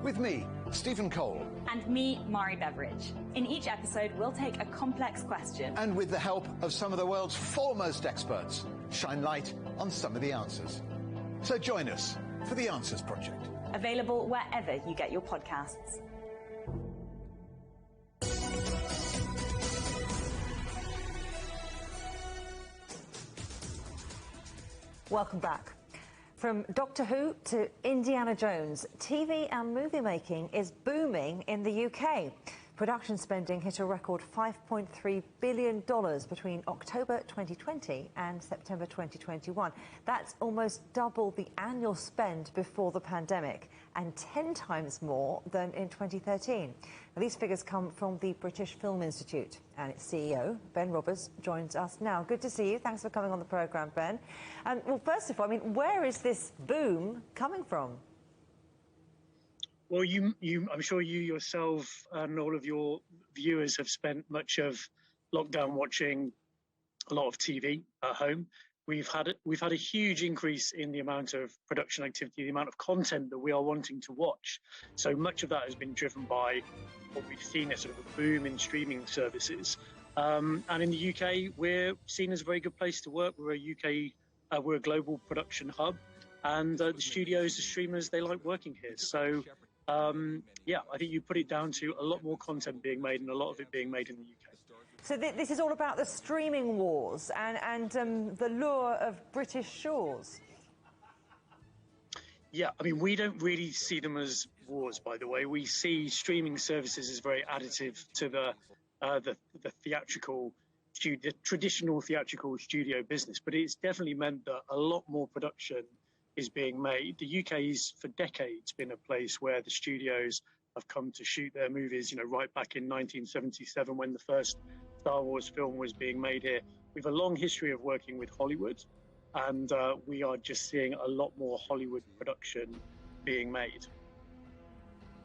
With me, Stephen Cole. And me, Mari Beveridge. In each episode, we'll take a complex question. And with the help of some of the world's foremost experts, shine light on some of the answers. So join us for The Answers Project. Available wherever you get your podcasts. Welcome back. From Doctor Who to Indiana Jones, TV and movie making is booming in the UK. Production spending hit a record $5.3 billion between October 2020 and September 2021. That's almost double the annual spend before the pandemic and 10 times more than in 2013. Now, these figures come from the British Film Institute, and its CEO, Ben Roberts, joins us now. Good to see you. Thanks for coming on the programme, Ben. Well, first of all, where is this boom coming from? Well, I'm sure you yourself and all of your viewers have spent much of lockdown watching a lot of TV at home. We've had a huge increase in the amount of production activity, the amount of content that we are wanting to watch. So much of that has been driven by what we've seen as sort of a boom in streaming services. And in the UK, we're seen as a very good place to work. We're a global production hub, and the studios, the streamers, they like working here. So. I think you put it down to a lot more content being made, and a lot of it being made in the UK. So this is all about the streaming wars and the lure of British shores. Yeah, we don't really see them as wars, by the way. We see streaming services as very additive to the traditional theatrical studio business. But it's definitely meant that a lot more production is being made. The UK's for decades been a place where the studios have come to shoot their movies, right back in 1977 when the first Star Wars film was being made here. We have a long history of working with Hollywood, and we are just seeing a lot more Hollywood production being made.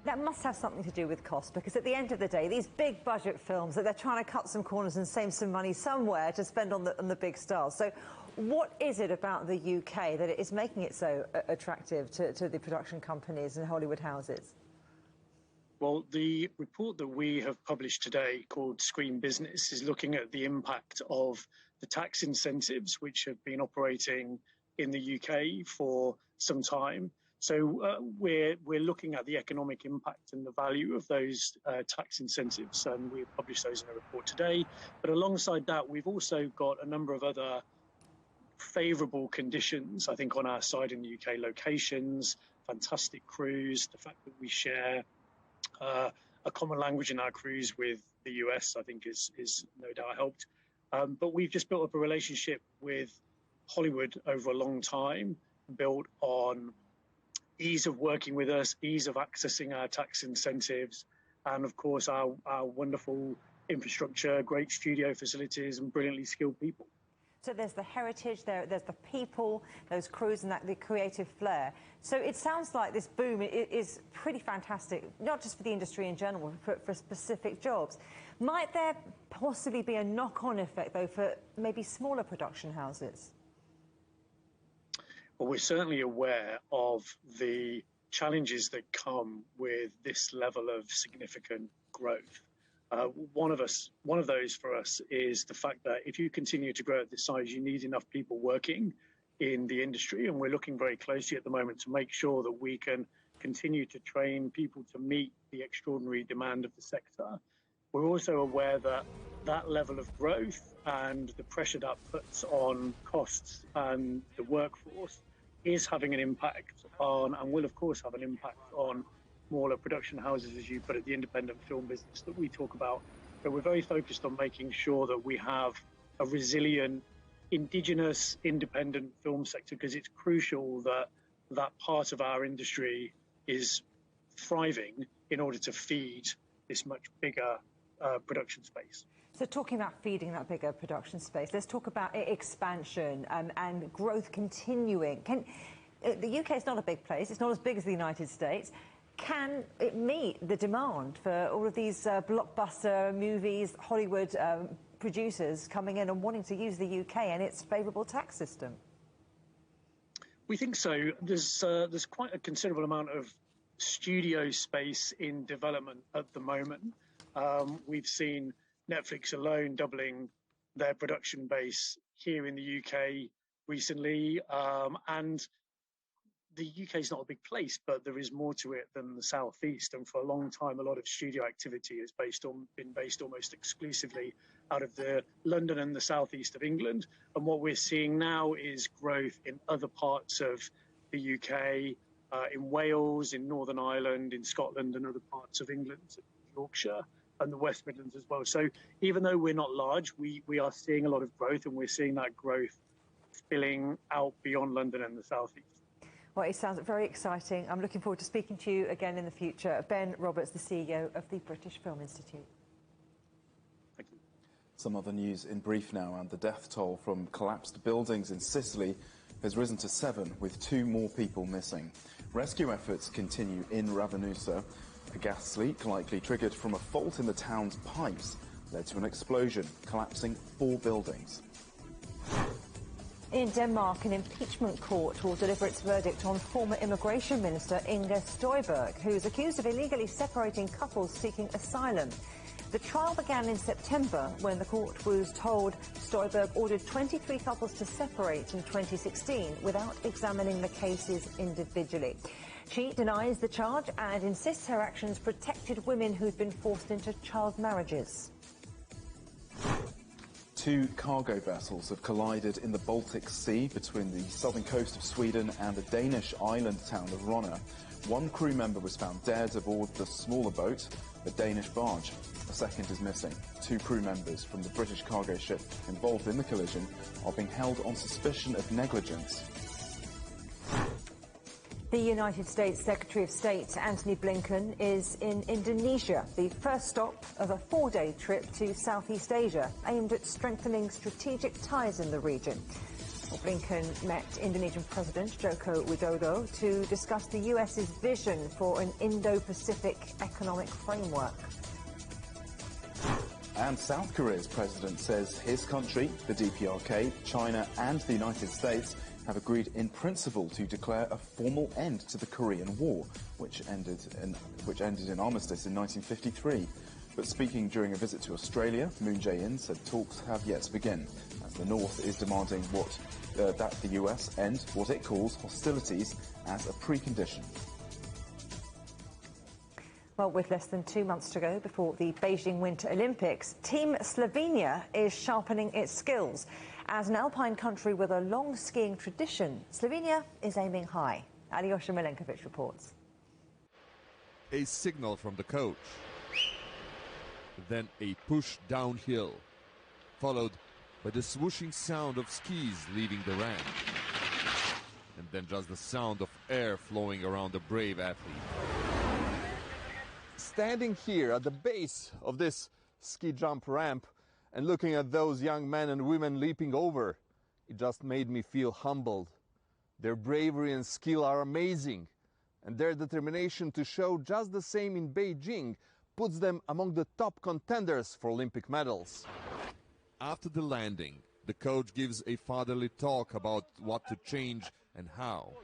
That must have something to do with cost, because at the end of the day, these big budget films, that they're trying to cut some corners and save some money somewhere to spend on the big stars. So what is it about the UK that is making it so attractive to the production companies and Hollywood houses? Well, the report that we have published today, called Screen Business, is looking at the impact of the tax incentives, which have been operating in the UK for some time. So we're looking at the economic impact and the value of those tax incentives, and we published those in a report today. But alongside that, we've also got a number of other favourable conditions, I think, on our side in the UK: locations, fantastic crews, the fact that we share a common language in our crews with the US, I think, is no doubt helped. But we've just built up a relationship with Hollywood over a long time, built on ease of working with us, ease of accessing our tax incentives, and of course our wonderful infrastructure, great studio facilities, and brilliantly skilled people. So there's the heritage, there's the people, those crews, and the creative flair. So it sounds like this boom is pretty fantastic, not just for the industry in general, but for specific jobs. Might there possibly be a knock-on effect, though, for maybe smaller production houses? Well, we're certainly aware of the challenges that come with this level of significant growth. One of those for us is the fact that if you continue to grow at this size, you need enough people working in the industry, and we're looking very closely at the moment to make sure that we can continue to train people to meet the extraordinary demand of the sector. We're also aware that that level of growth and the pressure that puts on costs and the workforce is having an impact on, and will of course have an impact on, smaller production houses, as you put it, the independent film business that we talk about. But we're very focused on making sure that we have a resilient, indigenous, independent film sector, because it's crucial that that part of our industry is thriving in order to feed this much bigger production space. So talking about feeding that bigger production space, let's talk about expansion and growth continuing. The UK is not a big place, it's not as big as the United States. Can it meet the demand for all of these blockbuster movies, Hollywood producers coming in and wanting to use the UK and its favourable tax system? We think so. There's quite a considerable amount of studio space in development at the moment. We've seen Netflix alone doubling their production base here in the UK recently, and the UK is not a big place, but there is more to it than the southeast. And for a long time, a lot of studio activity has been based almost exclusively out of the London and the southeast of England. And what we're seeing now is growth in other parts of the UK, in Wales, in Northern Ireland, in Scotland, and other parts of England, Yorkshire, and the West Midlands as well. So even though we're not large, we are seeing a lot of growth, and we're seeing that growth spilling out beyond London and the southeast. Well, it sounds very exciting. I'm looking forward to speaking to you again in the future. Ben Roberts, the CEO of the British Film Institute. Thank you. Some other news in brief now, and the death toll from collapsed buildings in Sicily has risen to 7, with 2 more people missing. Rescue efforts continue in Ravenusa. A gas leak, likely triggered from a fault in the town's pipes, led to an explosion, collapsing 4 buildings. In Denmark, an impeachment court will deliver its verdict on former Immigration Minister Inger Støjberg, who is accused of illegally separating couples seeking asylum. The trial began in September when the court was told Støjberg ordered 23 couples to separate in 2016 without examining the cases individually. She denies the charge and insists her actions protected women who'd been forced into child marriages. 2 cargo vessels have collided in the Baltic Sea between the southern coast of Sweden and the Danish island town of Ronna. 1 crew member was found dead aboard the smaller boat, the Danish barge. A second is missing. 2 crew members from the British cargo ship involved in the collision are being held on suspicion of negligence. The United States Secretary of State Antony Blinken is in Indonesia, the first stop of a 4-day trip to Southeast Asia, aimed at strengthening strategic ties in the region. Blinken met Indonesian President Joko Widodo to discuss the US's vision for an Indo-Pacific economic framework. And South Korea's president says his country, the DPRK, China and the United States have agreed in principle to declare a formal end to the Korean War, which ended in armistice in 1953. But speaking during a visit to Australia, Moon Jae-in said talks have yet to begin, as the North is demanding that the US end what it calls hostilities as a precondition. Well, with less than 2 months to go before the Beijing Winter Olympics, Team Slovenia is sharpening its skills. As an alpine country with a long skiing tradition, Slovenia is aiming high. Alyosha Milenkovic reports. A signal from the coach, then a push downhill, followed by the swooshing sound of skis leaving the ramp, and then just the sound of air flowing around the brave athlete. Standing here at the base of this ski jump ramp and looking at those young men and women leaping over, it just made me feel humbled. Their bravery and skill are amazing, and their determination to show just the same in Beijing puts them among the top contenders for Olympic medals. After the landing, the coach gives a fatherly talk about what to change and how.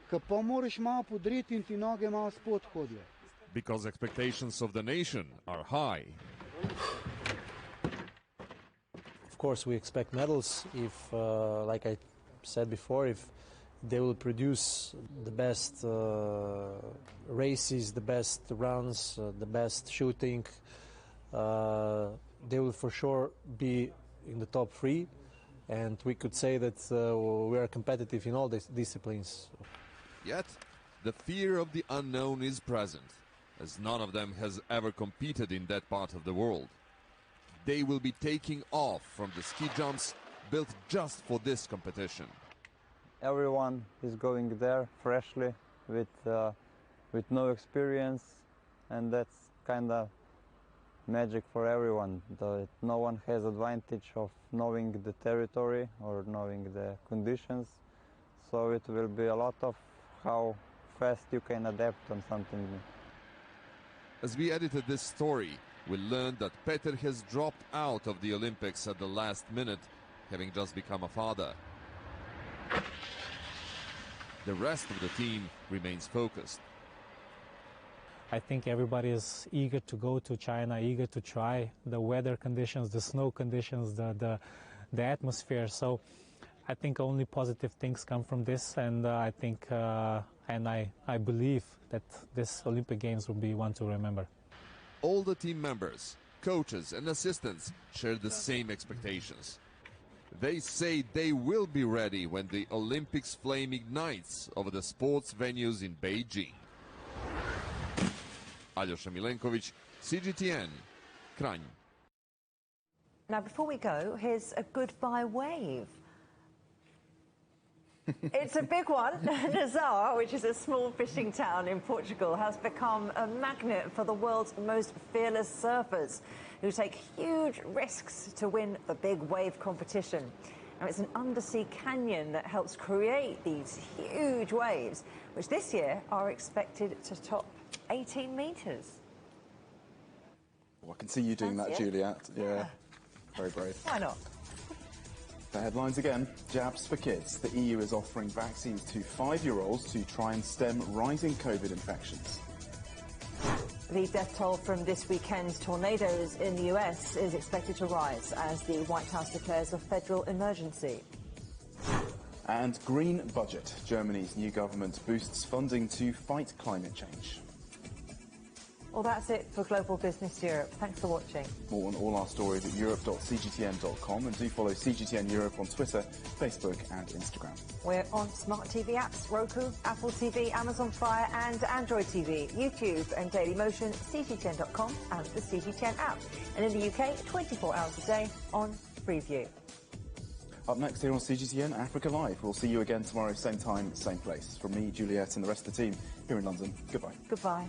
Because expectations of the nation are high. Of course, we expect medals if, like I said before, if they will produce the best races, the best runs, the best shooting. They will for sure be in the top 3, and we could say that we are competitive in all these disciplines. Yet, the fear of the unknown is present, as none of them has ever competed in that part of the world. They will be taking off from the ski jumps built just for this competition. Everyone is going there freshly with no experience, and that's kind of magic for everyone. No one has advantage of knowing the territory or knowing the conditions, so it will be a lot of how fast you can adapt on something new. As we edited this story, we learned that Peter has dropped out of the Olympics at the last minute, having just become a father. The rest of the team remains focused. I think everybody is eager to go to China, eager to try the weather conditions, the snow conditions, the atmosphere. So I think only positive things come from this, and I think and I believe that this Olympic Games will be one to remember. All the team members, coaches and assistants share the same expectations. They say they will be ready when the Olympics flame ignites over the sports venues in Beijing. Alyosha Milenkovic, CGTN, Kranj. Now, before we go, here's a goodbye wave. It's a big one. Nazaré, which is a small fishing town in Portugal, has become a magnet for the world's most fearless surfers who take huge risks to win the big wave competition. Now, it's an undersea canyon that helps create these huge waves, which this year are expected to top 18 metres. Well, I can see you doing that, Juliet. Yeah, very brave. Why not? The headlines again. Jabs for kids. The EU is offering vaccines to 5-year-olds to try and stem rising COVID infections. The death toll from this weekend's tornadoes in the US is expected to rise as the White House declares a federal emergency. And green budget. Germany's new government boosts funding to fight climate change. Well, that's it for Global Business Europe. Thanks for watching. More on all our stories at europe.cgtn.com, and do follow CGTN Europe on Twitter, Facebook and Instagram. We're on smart TV apps, Roku, Apple TV, Amazon Fire and Android TV, YouTube and Dailymotion, CGTN.com and the CGTN app. And in the UK, 24 hours a day on Freeview. Up next here on CGTN Africa Live. We'll see you again tomorrow, same time, same place. From me, Juliet and the rest of the team here in London, goodbye. Goodbye.